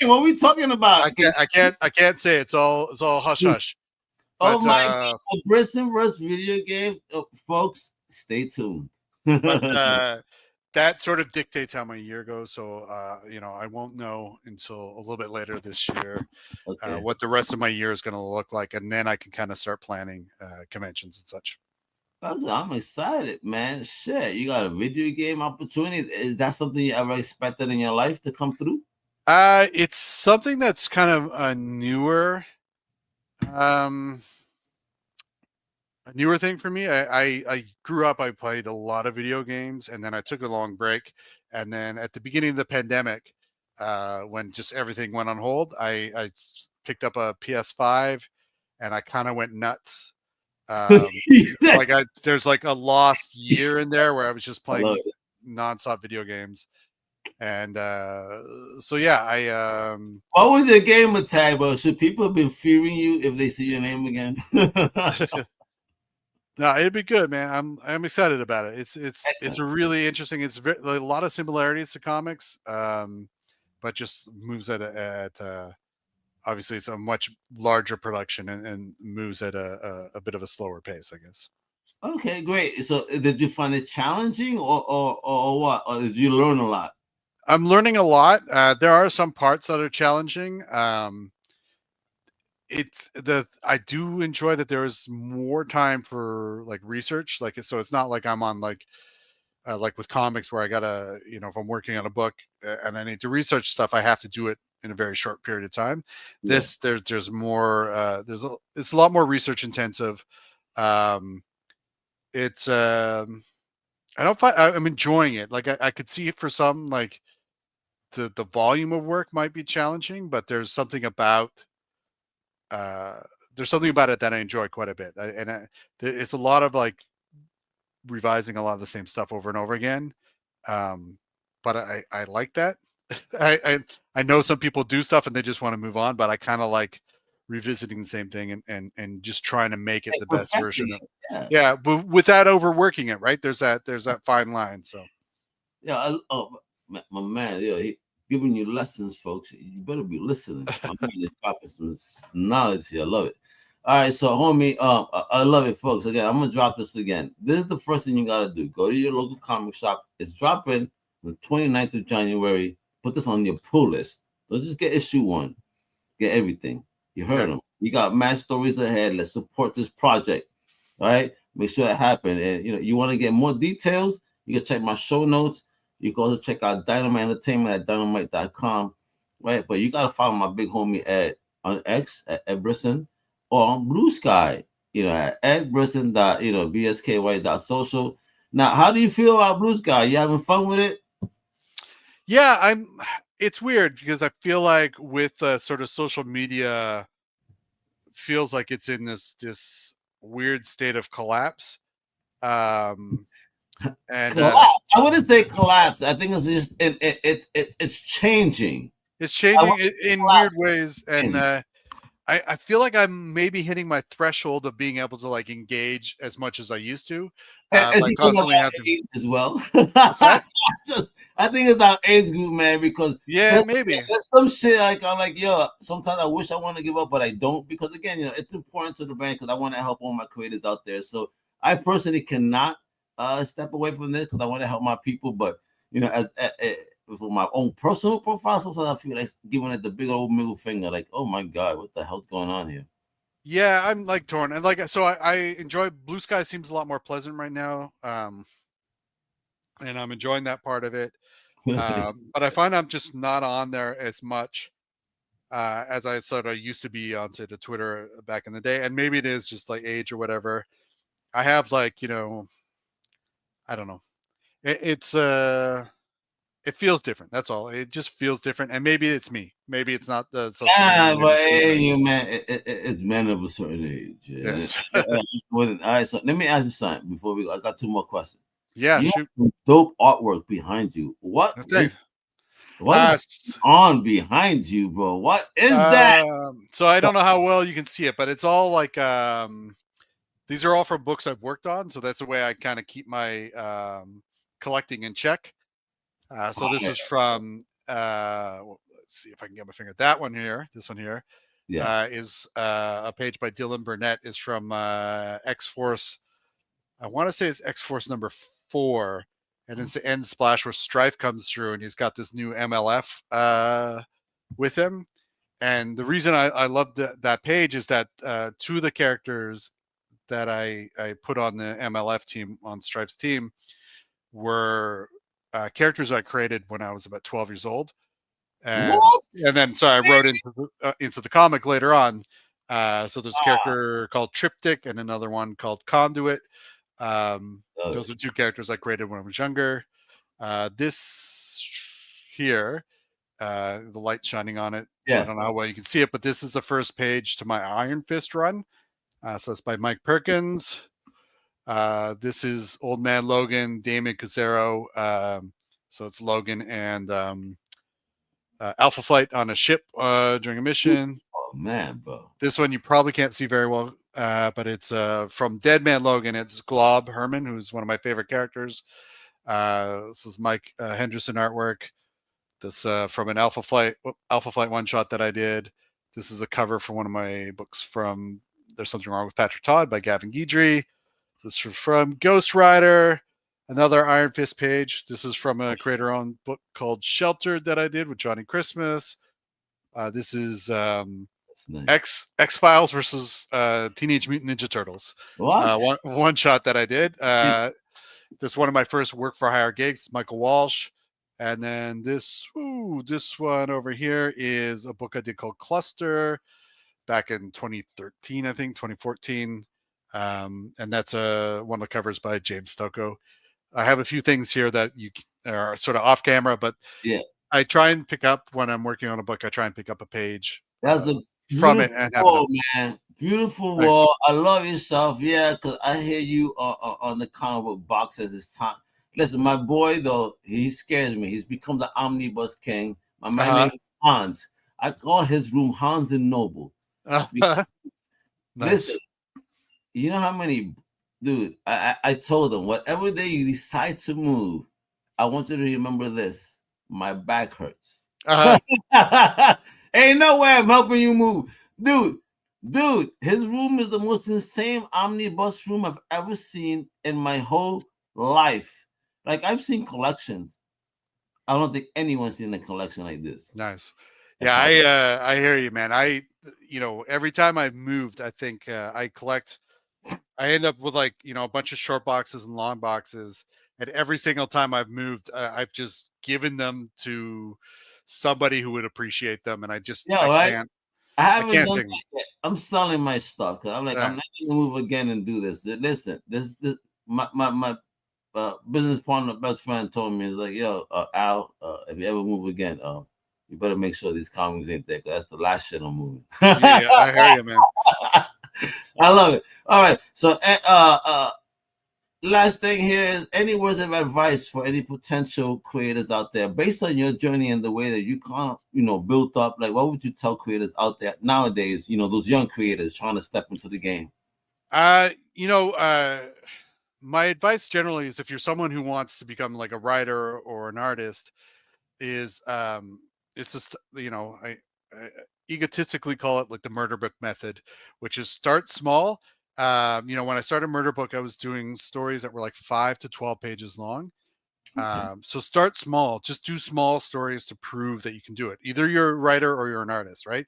What are we talking about? I can't say. It's all hush hush. Oh my God! Brisson versus video game, folks. Stay tuned. But that sort of dictates how my year goes. So I won't know until a little bit later this year what the rest of my year is going to look like, and then I can kind of start planning conventions and such. I'm excited, man. Shit, you got a video game opportunity. Is that something you ever expected in your life to come through? It's something that's kind of a newer thing for me. I grew up, I played a lot of video games, and then I took a long break. And then at the beginning of the pandemic, when just everything went on hold, I picked up a PS5 and I kind of went nuts. There's like a lost year in there where I was just playing nonstop video games, and so yeah, what was your game tag, bro? Should people have been fearing you if they see your name again? No, it'd be good, man. I'm excited about it. It's a really interesting. It's a lot of similarities to comics, but just moves at obviously it's a much larger production and moves at a bit of a slower pace, I guess. Okay, great. So did you find it challenging or what? Or did you learn a lot? I'm learning a lot. There are some parts that are challenging. I do enjoy that there is more time for like research. So it's not like I'm on like with comics where I gotta, if I'm working on a book and I need to research stuff, I have to do it in a very short period of time. There's more, it's a lot more research intensive. I'm enjoying it. Like I could see it for some, like the volume of work might be challenging, but there's something about it that I enjoy quite a bit. It's a lot of like revising a lot of the same stuff over and over again. But I like that. I know some people do stuff and they just want to move on, but I kind of like revisiting the same thing and just trying to make it the best version of it. But without overworking it, right? There's that fine line. So my man, he giving you lessons, folks. You better be listening. I'm just dropping some knowledge here. I love it. All right, so homie, I love it, folks. Again, I'm gonna drop this again. This is the first thing you gotta do. Go to your local comic shop. It's dropping the 29th of January. Put this on your pull list. Don't just get issue 1. Get everything. You heard them. You got mad stories ahead. Let's support this project. All right. Make sure it happens. And you want to get more details, you can check my show notes. You can also check out Dynamite Entertainment at dynamite.com. Right. But you gotta follow my big homie Ed on X at Ed Brisson or on Blue Sky, at Ed Brisson BSKY.social. Now, how do you feel about Blue Sky? You having fun with it? Yeah, it's weird because I feel like with sort of social media feels like it's in this weird state of collapse. And collapse. I wouldn't say collapse. I think it's just it's changing. It's changing in weird ways, and I feel like I'm maybe hitting my threshold of being able to like engage as much as I used to. Like constantly have to as well. I think it's our age group, man, because maybe there's some shit I'm like, yo, sometimes I wish I want to give up, but I don't, because again, it's important to the brand because I want to help all my creators out there. So I personally cannot step away from this because I want to help my people, but as for my own personal profile, sometimes I feel like giving it the big old middle finger, like, oh my god, what the hell's going on here? Yeah, I'm like torn, and like so I enjoy Blue Sky. Seems a lot more pleasant right now, and I'm enjoying that part of it. But I find I'm just not on there as much as I sort of used to be on to Twitter back in the day, and maybe it is just like age or whatever. I have like I don't know. It's it feels different. That's all. It just feels different, and maybe it's me. Maybe it's not the social media. But hey, you man, it's men of a certain age. Yes. All right, so let me ask you something before I got two more questions. Yeah, you have some dope artwork behind you. What is on behind you, bro? What is that? So I don't know how well you can see it, but it's all like these are all from books I've worked on, so that's the way I kind of keep my collecting in check. So this is from let's see if I can get my finger. That one here, this one here, is a page by Dylan Burnett. Is from X-Force. I want to say it's X-Force number 4, and it's the end splash where Strife comes through, and he's got this new MLF with him. And the reason I love that page is that 2 of the characters that I put on the MLF team, on Strife's team, were characters I created when I was about 12 years old. And then so I wrote into the comic later on. So there's a character called Triptych and another one called Conduit. Those are 2 characters I created when I was younger. This here, the light shining on it. So I don't know how well you can see it, but this is the first page to my Iron Fist run. So it's by Mike Perkins. This is Old Man Logan, Damon Casero. So it's Logan and Alpha Flight on a ship during a mission. Oh man, bro! This one you probably can't see very well, but it's from Dead Man Logan. It's Glob Herman, who's one of my favorite characters. This is Mike Henderson artwork. This from an Alpha Flight one shot that I did. This is a cover for one of my books from There's Something Wrong with Patrick Todd by Gavin Guidry. This is from Ghost Rider, another Iron Fist page. This is from a creator-owned book called Sheltered that I did with Johnny Christmas. This is nice. X-Files versus Teenage Mutant Ninja Turtles. One shot that I did. This is one of my first work-for-hire gigs, Michael Walsh. And then this one over here is a book I did called Cluster back in 2013, I think, 2014. And that's one of the covers by James Stocco. I have a few things here that you are sort of off camera, but I try and pick up when I'm working on a book. I try and pick up a page from it and have it, man. Beautiful wall. I love yourself. Yeah, because I hear you on the comic book boxes. It's time. Listen, my boy though, he scares me. He's become the omnibus king. My name is Hans. I call his room Hans and Noble. Nice. Listen, you know how many, dude? I told him whatever day you decide to move, I want you to remember this. My back hurts. Ain't no way I'm helping you move, dude. His room is the most insane omnibus room I've ever seen in my whole life. Like, I've seen collections. I don't think anyone's seen a collection like this. Nice. Yeah, I hear you, man. every time I've moved, I think I end up with like, a bunch of short boxes and long boxes. And every single time I've moved, I've just given them to somebody who would appreciate them. And Yeah, right. I I haven't can't done take them. that yet. I'm selling my stuff because I'm like, I'm Yeah. not gonna move again and do this. Listen, this my business partner, best friend told me, he's like, yo, Al, if you ever move again, you better make sure these comics ain't there, 'cause that's the last shit I'm moving. Yeah, I hear you, man. I love it. All right, so last thing here is any words of advice for any potential creators out there based on your journey and the way that you can't, built up. Like, what would you tell creators out there nowadays? Those young creators trying to step into the game. Uh, you know, uh, my advice generally is if you're someone who wants to become like a writer or an artist, is it's just I egotistically call it like the murder book method, which is start small. When I started Murder Book, I was doing stories that were like 5 to 12 pages long. Okay. So start small, just do small stories to prove that you can do it. Either you're a writer or you're an artist, right?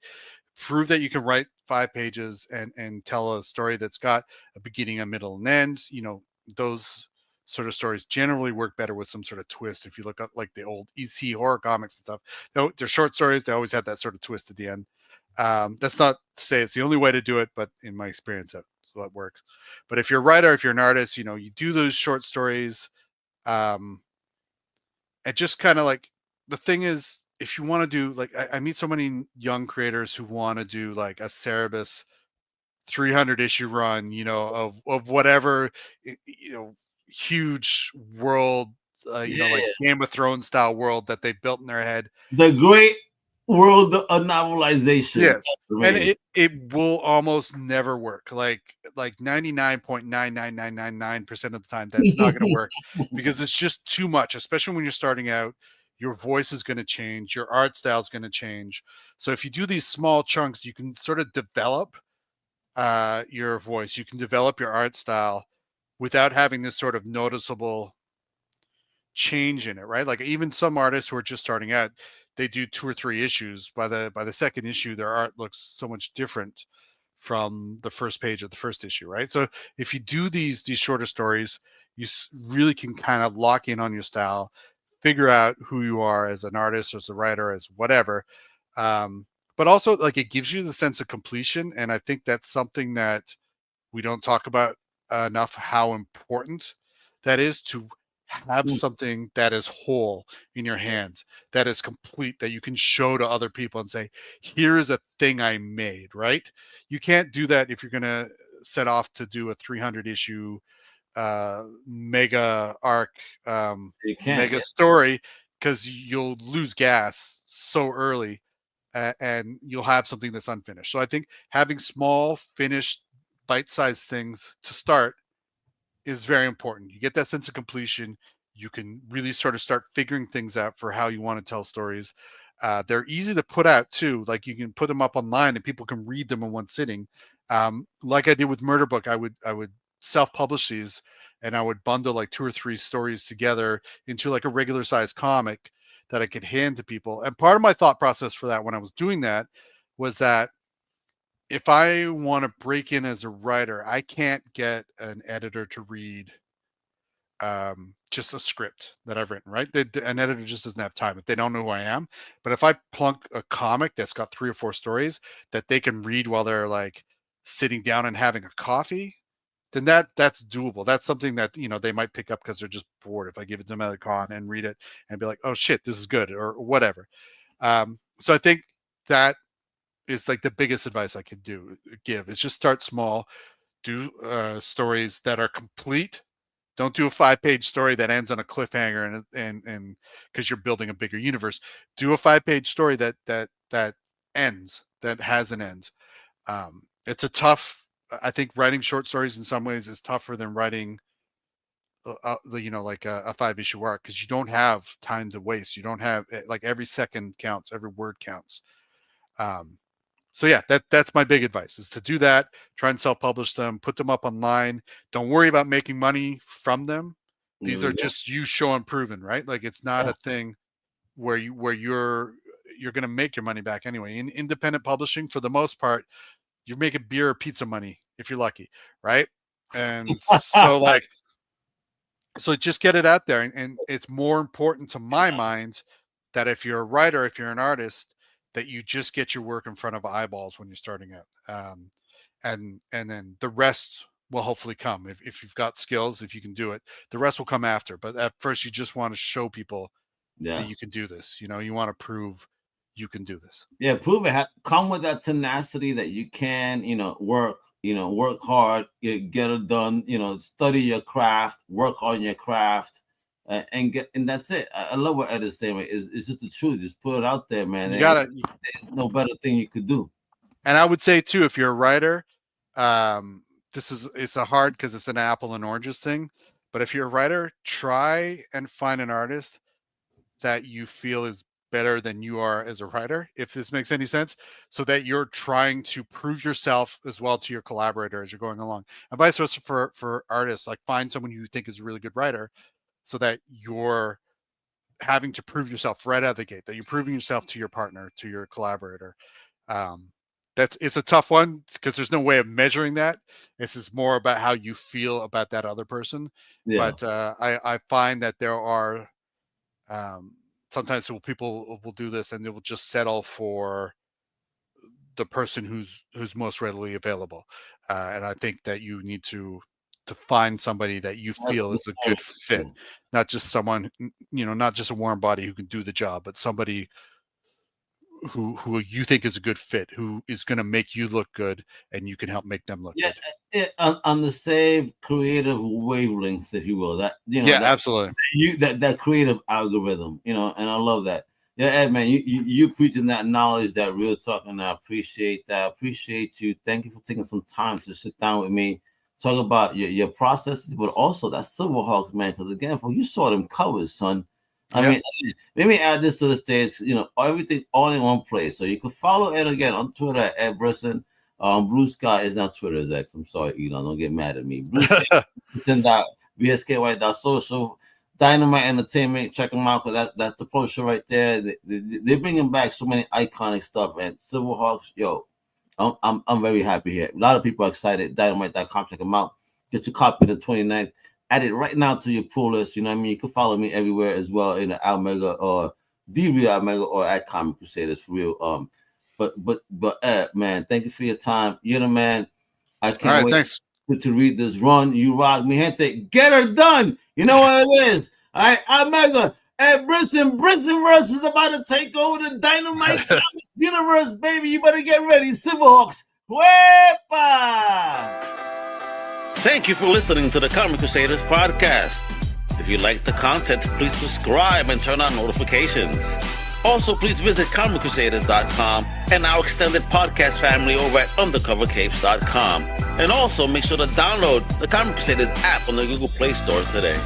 Prove that you can write 5 pages and tell a story that's got a beginning, a middle, and end. Those sort of stories generally work better with some sort of twist. If you look up like the old EC horror comics and stuff, they're short stories. They always have that sort of twist at the end. That's not to say it's the only way to do it, but in my experience, that's what works. But if you're a writer, if you're an artist, you do those short stories. Um, and just kind of like the thing is, if you want to do like I meet so many young creators who want to do like a Cerebus 300 issue run, of whatever, huge world, like Yeah, Game of Thrones style world that they built in their head. the great world of novelization. Yes. And Man. it will almost never work. Like 99.99999% of the time, that's not going to work because it's just too much, especially when you're starting out. Your voice is going to change, your art style is going to change. So if you do these small chunks, you can sort of develop your voice, you can develop your art style without having this sort of noticeable change in it, right? Like even some artists who are just starting out, they do 2 or 3 issues. By the second issue, their art looks so much different from the first page of the first issue, right? So if you do these shorter stories, you really can kind of lock in on your style, figure out who you are as an artist, as a writer, as whatever. Um, but also like it gives you the sense of completion, and I think that's something that we don't talk about enough, how important that is to have something that is whole in your hands, that is complete, that you can show to other people and say, here is a thing I made, right? You can't do that if you're going to set off to do a 300 issue mega arc, You can't. mega story, because you'll lose gas so early, and you'll have something that's unfinished. So I think having small finished bite-sized things to start is very important. You get that sense of completion. You can really sort of start figuring things out for how you want to tell stories. They're easy to put out too. Like you can put them up online and people can read them in one sitting. Like I did with Murder Book, I would self-publish these, and I would bundle like 2 or 3 stories together into like a regular size comic that I could hand to people. And part of my thought process for that when I was doing that was that if I want to break in as a writer, I can't get an editor to read just a script that I've written, right? An editor just doesn't have time if they don't know who I am. But if I plunk a comic that's got 3 or 4 stories that they can read while they're like sitting down and having a coffee, then that's doable. That's something that they might pick up because they're just bored. If I give it to them at a con and read it and be like, oh shit, this is good, or whatever. So I think that is like the biggest advice I could give is just start small, do stories that are complete. Don't do a 5-page story that ends on a cliffhanger and because you're building a bigger universe. Do a 5-page story that ends, that has an end. It's a tough. I think writing short stories in some ways is tougher than writing, like a 5-issue arc, because you don't have time to waste. You don't have like every second counts, every word counts. Um, so yeah, that's my big advice is to do that. Try and self-publish them, put them up online. Don't worry about making money from them. There These we are go. just you show and proven, right? Like it's not Yeah. a thing where you're you're going to make your money back anyway. In independent publishing, for the most part, you're making beer or pizza money if you're lucky, right? And so just get it out there. And it's more important to my mind that if you're a writer, if you're an artist, that you just get your work in front of eyeballs when you're starting out. And then the rest will hopefully come. If you've got skills, if you can do it, the rest will come after. But at first, you just want to show people that you can do this. You want to prove you can do this. Yeah, prove it. Come with that tenacity that you can, work hard, get it done, study your craft, work on your craft, and that's it. I love what Ed is saying. It's just the truth. Just put it out there, man. There's no better thing you could do. And I would say too, if you're a writer, it's a hard because it's an apple and oranges thing. But if you're a writer, try and find an artist that you feel is better than you are as a writer, if this makes any sense, so that you're trying to prove yourself as well to your collaborator as you're going along, and vice versa for artists. Like, find someone who you think is a really good writer, so that you're having to prove yourself right out of the gate, that you're proving yourself to your partner, to your collaborator. It's a tough one because there's no way of measuring that. This is more about how you feel about that other person. But I find that there are sometimes people will do this and they will just settle for the person who's most readily available. And I think that you need to find somebody that you feel is a good fit, not just someone, not just a warm body who can do the job, but somebody who you think is a good fit, who is going to make you look good and you can help make them look good. On the same creative wavelength, if you will. Absolutely. That creative algorithm, and I love that. Yeah, Ed, man, you preaching that knowledge, that real talk, and I appreciate that. I appreciate you. Thank you for taking some time to sit down with me, talk about your processes, but also that SilverHawks, man, because again, you saw them covers, son. I mean, let me add this to the stage, everything all in one place. So you can follow Ed again on Twitter, Ed Brisson. Bruce Scott is not Twitter, is X. I'm sorry, don't get mad at me. Bruce BSKY.social, Dynamite Entertainment. Check them out, because that's the pro show right there. They're bringing back so many iconic stuff. And SilverHawks, I'm very happy here. A lot of people are excited. Dynamite.com, check them out. Get your copy the 29th. Add it right now to your pull list. You know what I mean? You can follow me everywhere as well, in the Almega or DV Almega or at Comic Crusaders for real. But man, thank you for your time. You're the man. I can't wait to read this run. You rock, mi gente. Get her done. You know what it is. All right, Almega. Ed Brisson verse is about to take over the Dynamite Comics universe, baby. You better get ready. SilverHawks. Huepa! Thank you for listening to the Comic Crusaders Podcast. If you like the content, please subscribe and turn on notifications. Also, please visit comiccrusaders.com and our extended podcast family over at undercovercapes.com. And also, make sure to download the Comic Crusaders app on the Google Play Store today.